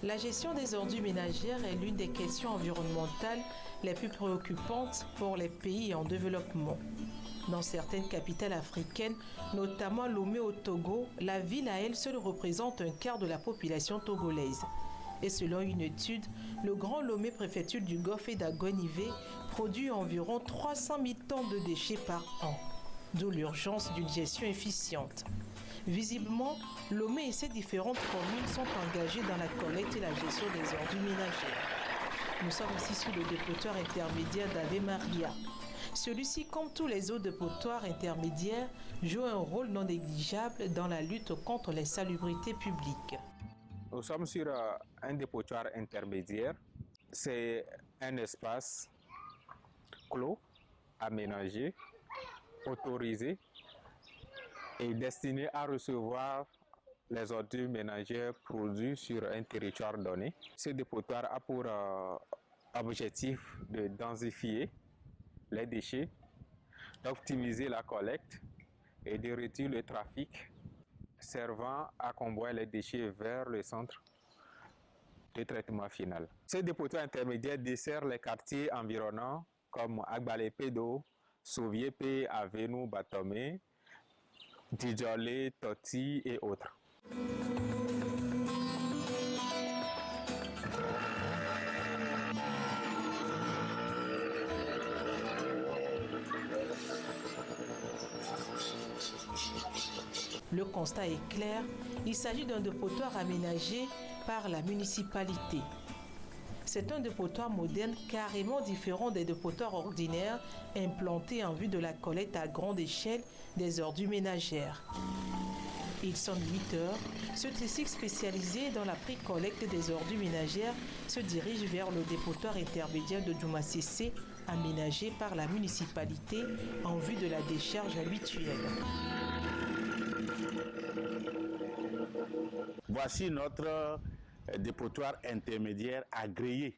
La gestion des ordures ménagères est l'une des questions environnementales les plus préoccupantes pour les pays en développement. Dans certaines capitales africaines, notamment Lomé au Togo, la ville à elle seule représente un quart de la population togolaise. Et selon une étude, le Grand Lomé, préfecture du Golfe et d'Agonivé, produit environ 300 000 tonnes de déchets par an, d'où l'urgence d'une gestion efficiente. Visiblement, Lomé et ses différentes communes sont engagées dans la collecte et la gestion des ordures ménagères. Nous sommes ici sous le dépotoir intermédiaire d'Ave Maria. Celui-ci, comme tous les autres dépotoirs intermédiaires, joue un rôle non négligeable dans la lutte contre l'insalubrité publique. Nous sommes sur un dépotoir intermédiaire. C'est un espace clos, aménagé, autorisé et destiné à recevoir les ordures ménagères produites sur un territoire donné. Ce dépotoir a pour objectif de densifier les déchets, d'optimiser la collecte et de réduire le trafic, servant à convoyer les déchets vers le centre de traitement final. Ce dépotoir intermédiaire dessert les quartiers environnants comme Agbalepedo, Soviepe, Avenu, Batome, Djidjolé, Toti et autres. Le constat est clair, il s'agit d'un dépotoir aménagé par la municipalité. C'est un dépotoir moderne carrément différent des dépotoirs ordinaires implantés en vue de la collecte à grande échelle des ordures ménagères. Il sonne 8 heures. Ce tricycle spécialisé dans la pré-collecte des ordures ménagères se dirige vers le dépotoir intermédiaire de Djoumassissé, aménagé par la municipalité en vue de la décharge habituelle. Voici notre dépotoir intermédiaire agréé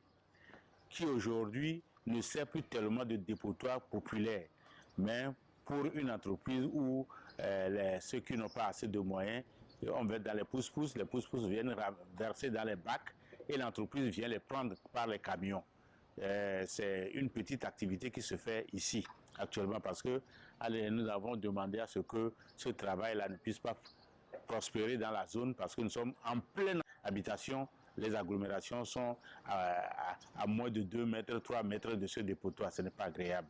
qui aujourd'hui ne sert plus tellement de dépotoir populaire, mais pour une entreprise où ceux qui n'ont pas assez de moyens, on va dans les pousse-pousse viennent verser dans les bacs et l'entreprise vient les prendre par les camions. C'est une petite activité qui se fait ici actuellement parce que nous avons demandé à ce que ce travail-là ne puisse pas prospérer dans la zone parce que nous sommes en pleine habitation. Les agglomérations sont à moins de 2 mètres, 3 mètres de ce dépotoir. Ce n'est pas agréable.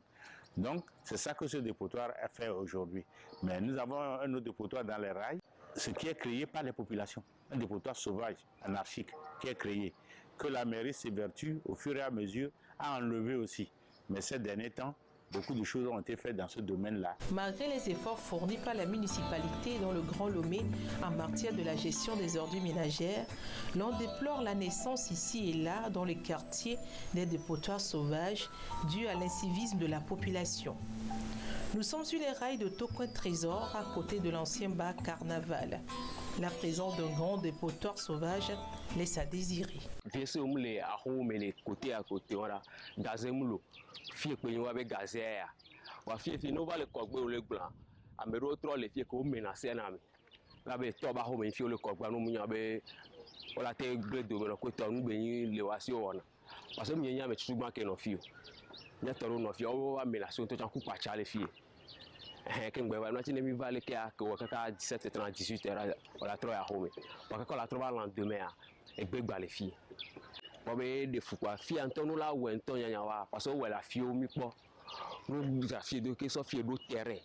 Donc, c'est ça que ce dépotoir a fait aujourd'hui. Mais nous avons un autre dépotoir dans les rails, ce qui est créé par les populations. Un dépotoir sauvage, anarchique, qui est créé. Que la mairie s'évertue au fur et à mesure à enlever aussi. Mais ces derniers temps, beaucoup de choses ont été faites dans ce domaine-là. Malgré les efforts fournis par la municipalité dans le Grand Lomé en matière de la gestion des ordures ménagères, l'on déplore la naissance ici et là dans les quartiers des dépotoirs sauvages dus à l'incivisme de la population. Nous sommes sur les rails de Tocoin Trésor à côté de l'ancien bar Carnaval. La présence d'un grand dépotoir sauvage laisse à désirer. Les côtés à côté, voilà, gazémulo, fille que nous avons gazé, ou fille nous va le corbeau le blanc, à me retrouver les filles qu'on menace à nous. Là, ben, toi, bah, on me fait le corbeau, nous m'y avait, on a été bleu de me côté, nous bénis les oiseaux, parce que nous y a mis tout le monde qui est nos filles. Nous avons nos filles, on va menacer, tout un coup pas les filles. Quand on va nous mi va le cas que 17 h 18 h on la trouve à home parce que la trouve le lendemain et bébé les filles on va des fou quoi fille Antonio là ou Antonio wa parce que ouais la fille au mi pas nous la fille de que so fille do terrain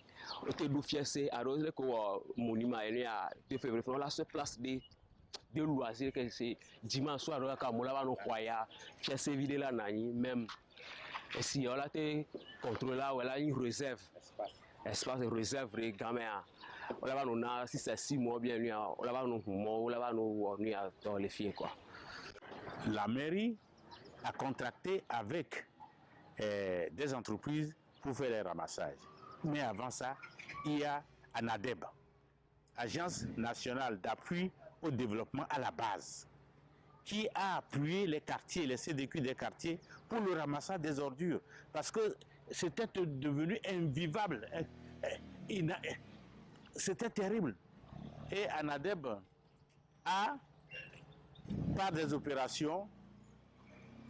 on te do fier c'est arrosé que monument est à 2 février on la se place de loisirs que c'est dimanche soir on ka mo la ba no khoya fier c'est vide là nani même si on la te contrôle là voilà une réserve espace de réserve les gamins on va nous na si c'est 6 mois bien on va nous on va nous dans les filles quoi. La mairie a contracté avec des entreprises pour faire les ramassages. Mais avant ça, il y a ANADEB, Agence nationale d'appui au développement à la base, qui a appuyé les quartiers, les CDQ des quartiers pour le ramassage des ordures. Parce que c'était devenu invivable. C'était terrible. Et ANADEB a par des opérations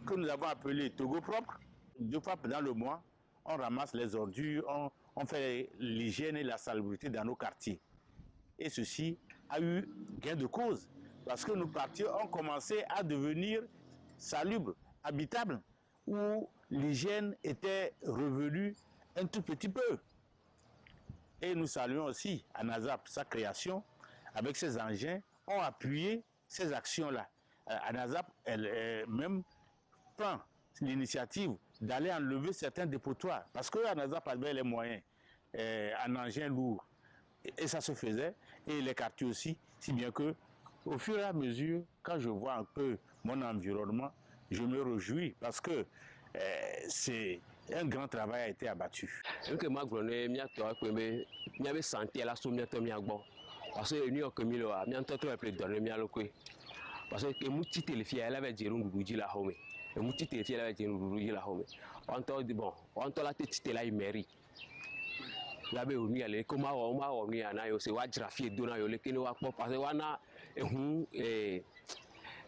que nous avons appelées Togo propre. 2 fois dans le mois, on ramasse les ordures, on fait l'hygiène et la salubrité dans nos quartiers. Et ceci a eu gain de cause, parce que nos quartiers ont commencé à devenir salubres, habitables, où l'hygiène était revenue un tout petit peu. Et nous saluons aussi ANASAP, sa création, avec ses engins, ont appuyé ces actions-là. ANASAP, elle même prend l'initiative d'aller enlever certains dépotoirs, parce que ANASAP avait les moyens, en engin lourd, et ça se faisait, et les quartiers aussi, si bien que, au fur et à mesure, quand je vois un peu mon environnement, je me réjouis, parce que c'est un grand travail a été abattu. Parce que New York Milo a mis un peu de donner mialo quoi. Parce que muti téléphone elle avait dit ruji la home. Et muti téléphone elle avait dit ruji la home. On t'a dit bon, on t'a la tête là mairie. Là be oni ale ko ma o ni ana yo se wa grafie dona yo le kini wa po parce que wana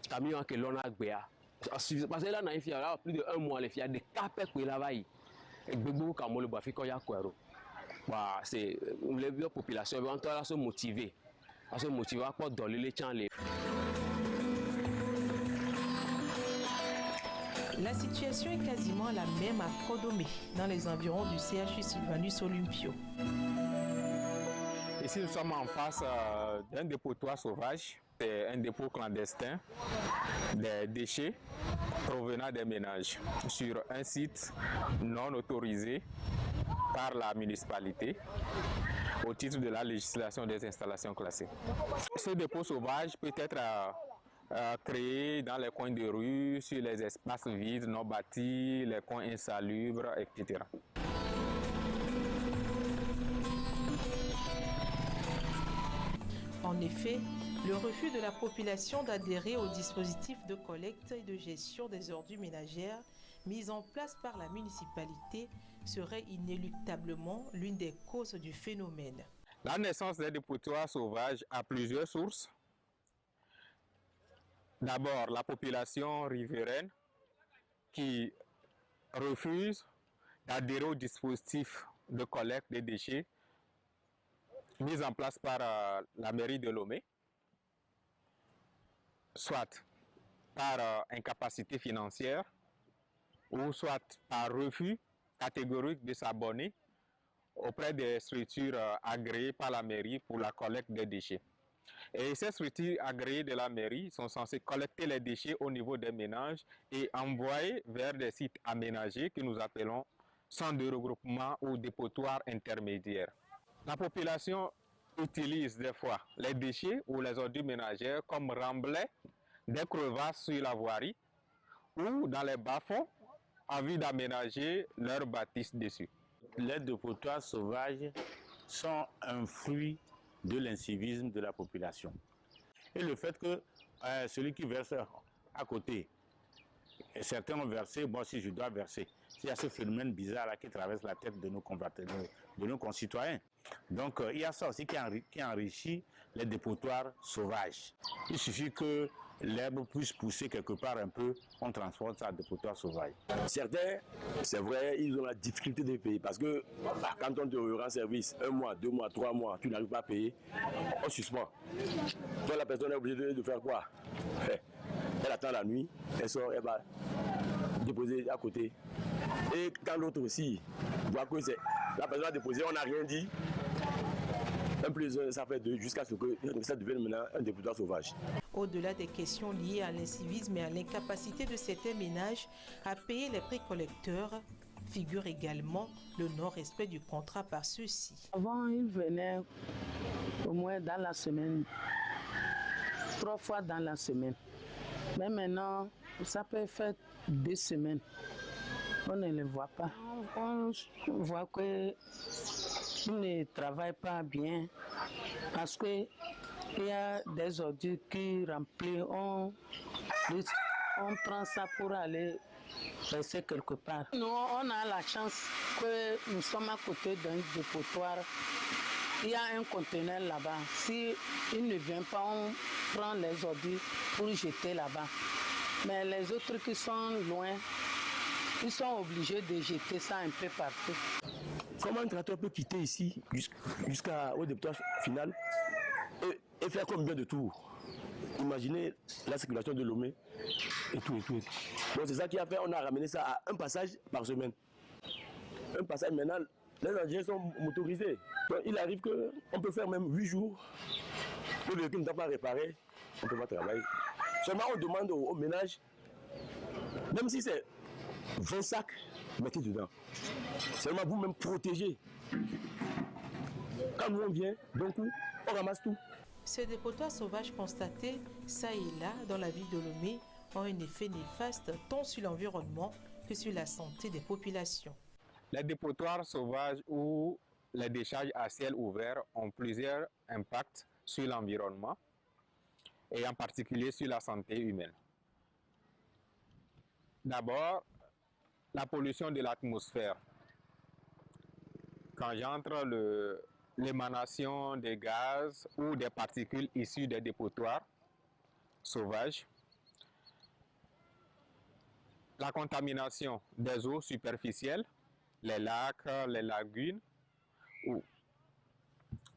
camion que l'on a gbea. Parce que là na il y a plus de 1 mois les filles de capé ko là bas. Et gbegbo ka mo le ba fi ko ya ko ero. Bah, c'est les populations vont se motiver. À se motiver pour donner les champs. La situation est quasiment la même à Kodomé, dans les environs du CHU Sylvanus Olympio. Ici, nous sommes en face d'un dépotoir sauvage. C'est un dépôt clandestin des déchets provenant des ménages sur un site non autorisé par la municipalité au titre de la législation des installations classées. Ce dépôt sauvage peut être créé dans les coins de rue, sur les espaces vides, non bâtis, les coins insalubres, etc. En effet, le refus de la population d'adhérer au dispositif de collecte et de gestion des ordures ménagères mis en place par la municipalité serait inéluctablement l'une des causes du phénomène. La naissance des dépotoirs sauvages a plusieurs sources. D'abord, la population riveraine qui refuse d'adhérer au dispositif de collecte des déchets mis en place par la mairie de Lomé, soit par incapacité financière ou soit par refus catégorique de s'abonner auprès des structures agréées par la mairie pour la collecte des déchets. Et ces structures agréées de la mairie sont censées collecter les déchets au niveau des ménages et envoyer vers des sites aménagés que nous appelons centres de regroupement ou dépotoirs intermédiaires. La population utilise des fois les déchets ou les ordures ménagères comme remblais des crevasses sur la voirie ou dans les bas-fonds en vue d'aménager leur bâtisse dessus. Les dépotoirs sauvages sont un fruit de l'incivisme de la population. Et le fait que celui qui verse à côté, certains ont versé, moi aussi je dois verser. Il y a ce phénomène bizarre là qui traverse la tête de nos concitoyens. Donc il y a ça aussi qui enrichit les dépotoirs sauvages. Il suffit que l'herbe puisse pousser quelque part un peu, on transporte ça à dépotoir sauvage. Certains, c'est vrai, ils ont la difficulté de payer parce que quand on te rend service 1 mois, 2 mois, 3 mois, tu n'arrives pas à payer, on suspend. Donc la personne est obligée de faire quoi? Elle attend la nuit, elle sort, elle va déposer à côté. Et quand l'autre aussi voit que c'est la personne a déposé, on n'a rien dit. Un plus un, ça fait 2 jusqu'à ce que ça devienne maintenant un dépotoir sauvage. Au-delà des questions liées à l'incivisme et à l'incapacité de certains ménages à payer les prix collecteurs, figure également le non-respect du contrat par ceux-ci. Avant, ils venaient au moins dans la semaine, 3 fois dans la semaine. Mais maintenant, ça peut faire 2 semaines. On ne les voit pas. On voit qu'ils ne travaillent pas bien parce qu'il y a des ordures qui remplissent. On prend ça pour aller verser quelque part. Nous, on a la chance que nous sommes à côté d'un dépotoir Il y a un conteneur là-bas. Si il ne vient pas, on prend les ordures pour jeter là-bas. Mais les autres qui sont loin, ils sont obligés de jeter ça un peu partout. Comment un tracteur peut quitter ici jusqu'au dépotoir final et faire combien de tours? Imaginez la circulation de Lomé et tout. Donc c'est ça qui a fait, on a ramené ça à un passage par semaine. Un passage maintenant, les engins sont motorisés. Donc il arrive qu'on peut faire même 8 jours. Le véhicule ne doit pas réparer, on ne peut pas travailler. Seulement on demande aux ménages, même si c'est 20 sacs, mettez dedans. Seulement vous-même protéger. Quand nous on vient, d'un coup, on ramasse tout. Ces dépotoirs sauvages constatés, ça et là, dans la ville de Lomé, ont un effet néfaste tant sur l'environnement que sur la santé des populations. Les dépotoirs sauvages ou les décharges à ciel ouvert ont plusieurs impacts sur l'environnement et en particulier sur la santé humaine. D'abord, la pollution de l'atmosphère. Quand j'entre l'émanation des gaz ou des particules issues des dépotoirs sauvages, la contamination des eaux superficielles, les lacs, les lagunes, ou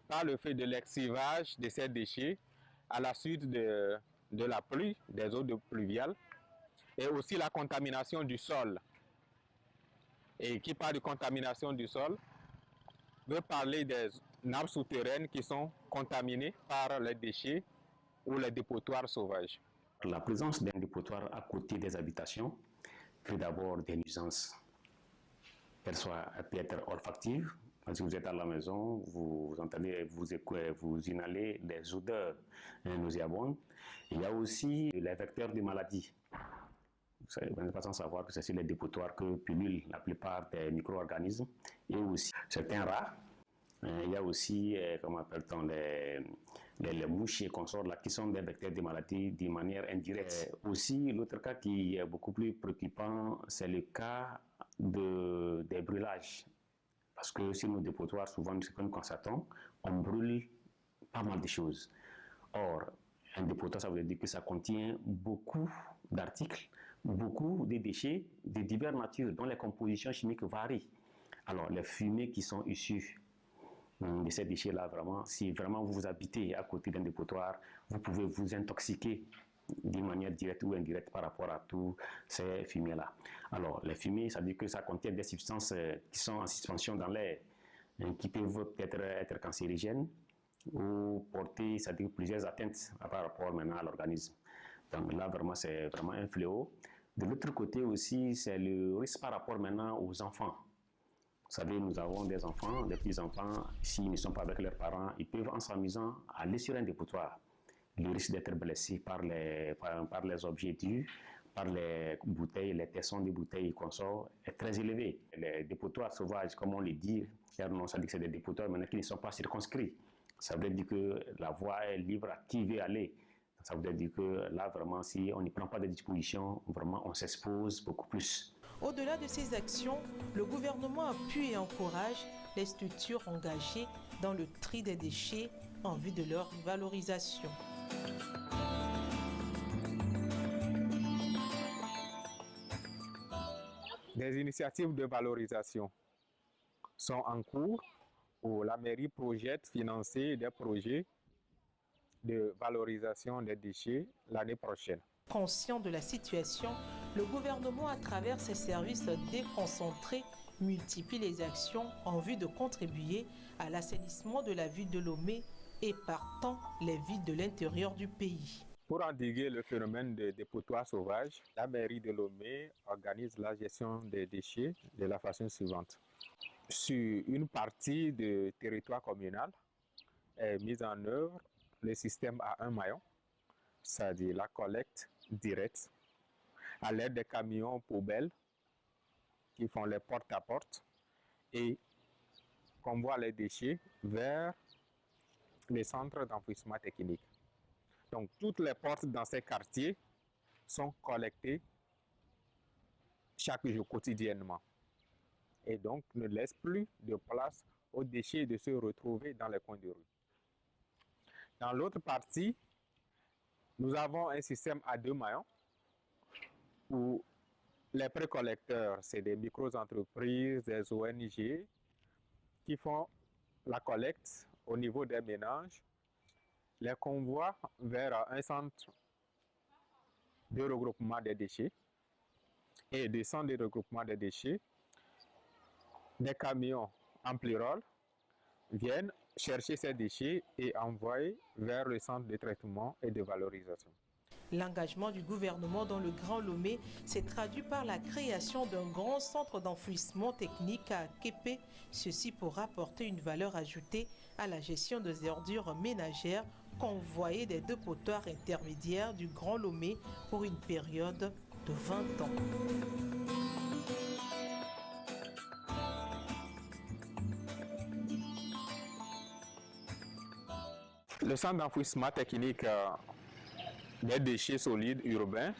par le fait de l'exivage de ces déchets à la suite de la pluie, des eaux pluviales, et aussi la contamination du sol. Et qui parle de contamination du sol veut parler des nappes souterraines qui sont contaminées par les déchets ou les dépotoirs sauvages. La présence d'un dépotoir à côté des habitations crée d'abord des nuisances, qu'elles peut être olfactives. Si vous êtes à la maison, vous entendez, vous inhalez des odeurs nauséabondes. Il y a aussi les vecteurs de maladies. Vous n'êtes pas sans savoir que c'est sur les dépotoirs que pullulent la plupart des micro-organismes et aussi certains rats. Il y a aussi, comment appelle-t-on, les mouches et consorts là, qui sont des vecteurs de maladies de manière indirecte. Aussi, l'autre cas qui est beaucoup plus préoccupant, c'est le cas des brûlages. Parce que sur nos dépotoirs, souvent, ce que nous constatons, on brûle pas mal de choses. Or, un dépotoir, ça veut dire que ça contient beaucoup d'articles, beaucoup de déchets de diverses natures, dont les compositions chimiques varient. Alors, les fumées qui sont issues de ces déchets-là, vraiment, si vraiment vous habitez à côté d'un dépotoir, vous pouvez vous intoxiquer d'une manière directe ou indirecte par rapport à tous ces fumées-là. Alors, les fumées, ça veut dire que ça contient des substances qui sont en suspension dans l'air, qui peuvent peut-être être cancérigènes ou porter, ça veut dire plusieurs atteintes par rapport maintenant à l'organisme. Donc là, vraiment, c'est vraiment un fléau. De l'autre côté aussi, c'est le risque par rapport maintenant aux enfants. Vous savez, nous avons des enfants, des petits-enfants, s'ils ne sont pas avec leurs parents, ils peuvent, en s'amusant, aller sur un dépotoir. Le risque d'être blessé par les objets durs, par les bouteilles, les tessons de bouteilles qu'on sort, est très élevé. Les dépotoirs sauvages, comme on le dit, ça dit que c'est des dépotoirs maintenant qui ne sont pas circonscrits. Ça veut dire que la voie est libre à qui veut aller. Ça veut dire que là, vraiment, si on n'y prend pas de dispositions, vraiment, on s'expose beaucoup plus. Au-delà de ces actions, le gouvernement appuie et encourage les structures engagées dans le tri des déchets en vue de leur valorisation. Des initiatives de valorisation sont en cours où la mairie projette financer des projets de valorisation des déchets l'année prochaine. Conscient de la situation, le gouvernement, à travers ses services déconcentrés, multiplie les actions en vue de contribuer à l'assainissement de la ville de Lomé et partant les villes de l'intérieur du pays. Pour endiguer le phénomène des dépotoirs sauvages, la mairie de Lomé organise la gestion des déchets de la façon suivante. Sur une partie du territoire communal est mis en œuvre le système à un maillon, c'est-à-dire la collecte directe à l'aide des camions poubelles qui font les porte-à-porte et convoient les déchets vers les centres d'enfouissement technique. Donc, toutes les portes dans ces quartiers sont collectées chaque jour, quotidiennement. Et donc, ne laissent plus de place aux déchets de se retrouver dans les coins de rue. Dans l'autre partie, nous avons un système à 2 maillons où les précollecteurs, c'est des micro-entreprises, des ONG qui font la collecte au niveau des ménages, les convoient vers un centre de regroupement des déchets et des centres de regroupement des déchets, des camions en plurol viennent chercher ces déchets et envoyer vers le centre de traitement et de valorisation. L'engagement du gouvernement dans le Grand Lomé s'est traduit par la création d'un grand centre d'enfouissement technique à Képé, ceci pour apporter une valeur ajoutée à la gestion des ordures ménagères convoyées des dépotoirs intermédiaires du Grand Lomé pour une période de 20 ans. Le centre d'enfouissement technique des déchets solides urbains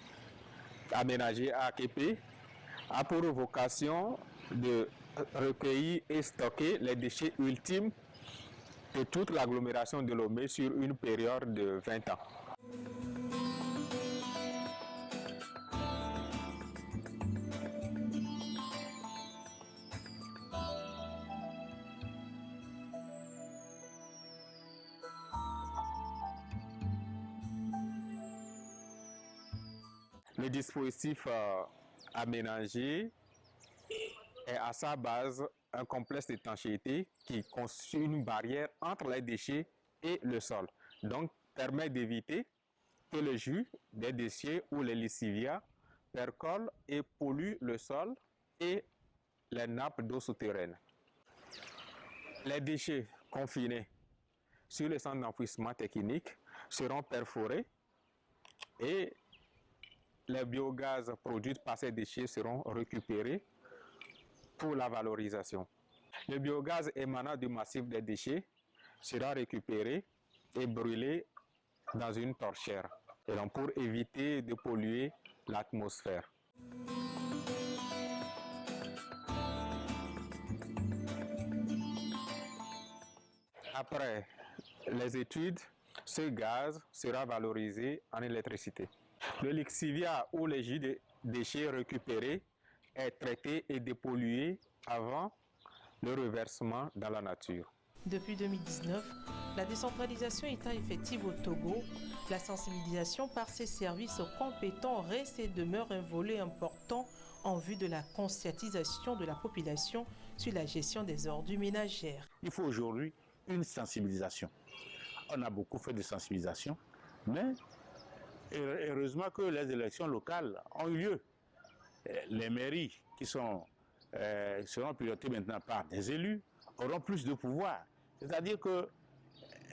aménagé à Képé a pour vocation de recueillir et stocker les déchets ultimes de toute l'agglomération de Lomé sur une période de 20 ans. Le dispositif aménagé est à sa base un complexe d'étanchéité qui constitue une barrière entre les déchets et le sol. Donc, permet d'éviter que le jus des déchets ou les lessivias percolent et polluent le sol et les nappes d'eau souterraines. Les déchets confinés sur le centre d'enfouissement technique seront perforés et les biogaz produits par ces déchets seront récupérés pour la valorisation. Le biogaz émanant du massif des déchets sera récupéré et brûlé dans une torchère, et donc pour éviter de polluer l'atmosphère. Après les études, ce gaz sera valorisé en électricité. Le lixivia ou les jus de déchets récupérés est traité et dépollué avant le reversement dans la nature. Depuis 2019, la décentralisation étant effective au Togo, la sensibilisation par ses services compétents reste et demeure un volet important en vue de la conscientisation de la population sur la gestion des ordures ménagères. Il faut aujourd'hui une sensibilisation. On a beaucoup fait de sensibilisation, mais heureusement que les élections locales ont eu lieu. Les mairies qui seront pilotées maintenant par des élus auront plus de pouvoir. C'est-à-dire que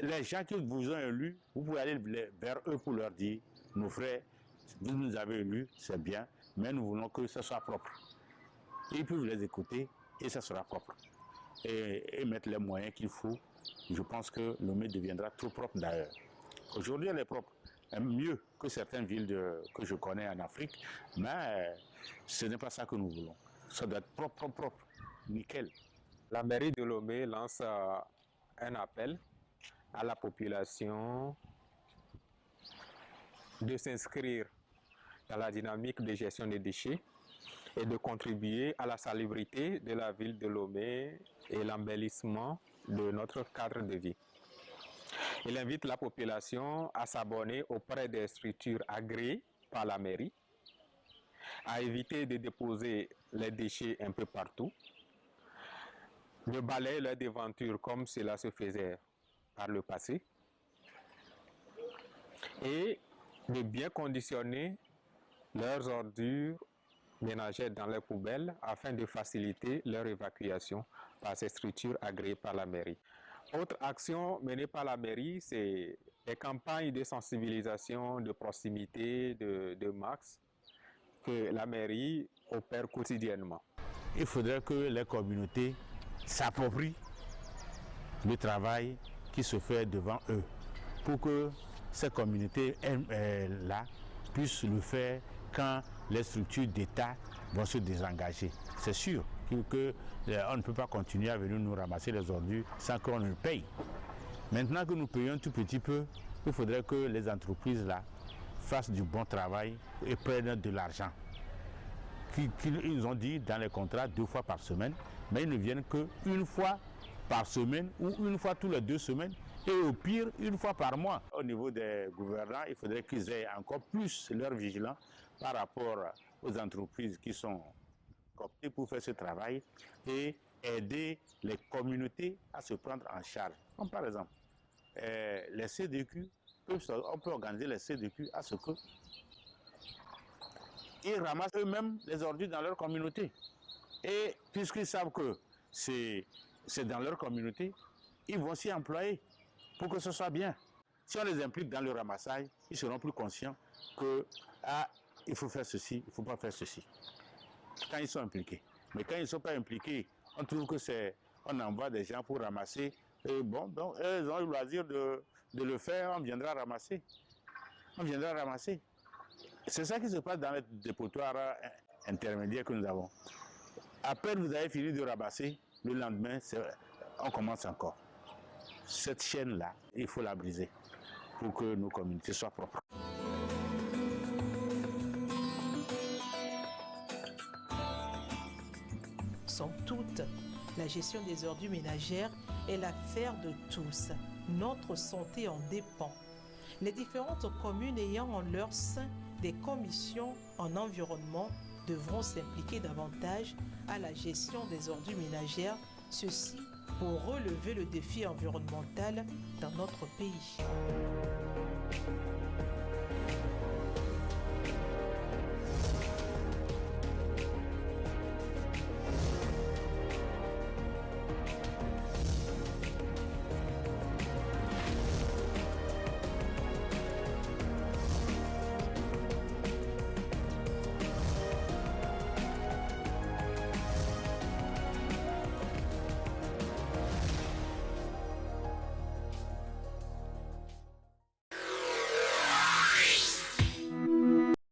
les gens qui vous ont élus, vous pouvez aller vers eux pour leur dire, nos frères, vous nous avez élus, c'est bien, mais nous voulons que ça soit propre. Et ils peuvent les écouter et ça sera propre. Et mettre les moyens qu'il faut. Je pense que Lomé deviendra trop propre d'ailleurs. Aujourd'hui, elle est propre. Mieux que certaines villes que je connais en Afrique, mais ce n'est pas ça que nous voulons. Ça doit être propre, propre, nickel. La mairie de Lomé lance un appel à la population de s'inscrire dans la dynamique de gestion des déchets et de contribuer à la salubrité de la ville de Lomé et l'embellissement de notre cadre de vie. Il invite la population à s'abonner auprès des structures agréées par la mairie, à éviter de déposer les déchets un peu partout, de balayer leurs devantures comme cela se faisait par le passé, et de bien conditionner leurs ordures ménagères dans les poubelles afin de faciliter leur évacuation par ces structures agréées par la mairie. Autre action menée par la mairie, c'est les campagnes de sensibilisation, de proximité, de masse que la mairie opère quotidiennement. Il faudrait que les communautés s'approprient le travail qui se fait devant eux pour que ces communautés-là puissent le faire quand les structures d'État vont se désengager. C'est sûr qu'on ne peut pas continuer à venir nous ramasser les ordures sans qu'on ne paye. Maintenant que nous payons un tout petit peu, il faudrait que les entreprises là fassent du bon travail et prennent de l'argent. Ils nous ont dit dans les contrats 2 fois par semaine, mais ils ne viennent qu'une fois par semaine ou une fois tous les 2 semaines et au pire 1 fois par mois. Au niveau des gouvernants, il faudrait qu'ils aient encore plus leur vigilance par rapport aux entreprises qui sont cooptées pour faire ce travail et aider les communautés à se prendre en charge. Comme par exemple, les CDQ, on peut organiser les CDQ à ce que ils ramassent eux-mêmes les ordures dans leur communauté. Et puisqu'ils savent que c'est dans leur communauté, ils vont s'y employer pour que ce soit bien. Si on les implique dans le ramassage, ils seront plus conscients que il faut faire ceci, il ne faut pas faire ceci. Quand ils sont impliqués. Mais quand ils ne sont pas impliqués, on trouve que on envoie des gens pour ramasser. Et bon, donc ils ont le loisir de le faire, on viendra ramasser. On viendra ramasser. C'est ça qui se passe dans les dépotoirs intermédiaires que nous avons. À peine vous avez fini de ramasser, le lendemain, on commence encore. Cette chaîne-là, il faut la briser pour que nos communautés soient propres. Somme toute, la gestion des ordures ménagères est l'affaire de tous. Notre santé en dépend. Les différentes communes ayant en leur sein des commissions en environnement devront s'impliquer davantage à la gestion des ordures ménagères, ceci pour relever le défi environnemental dans notre pays.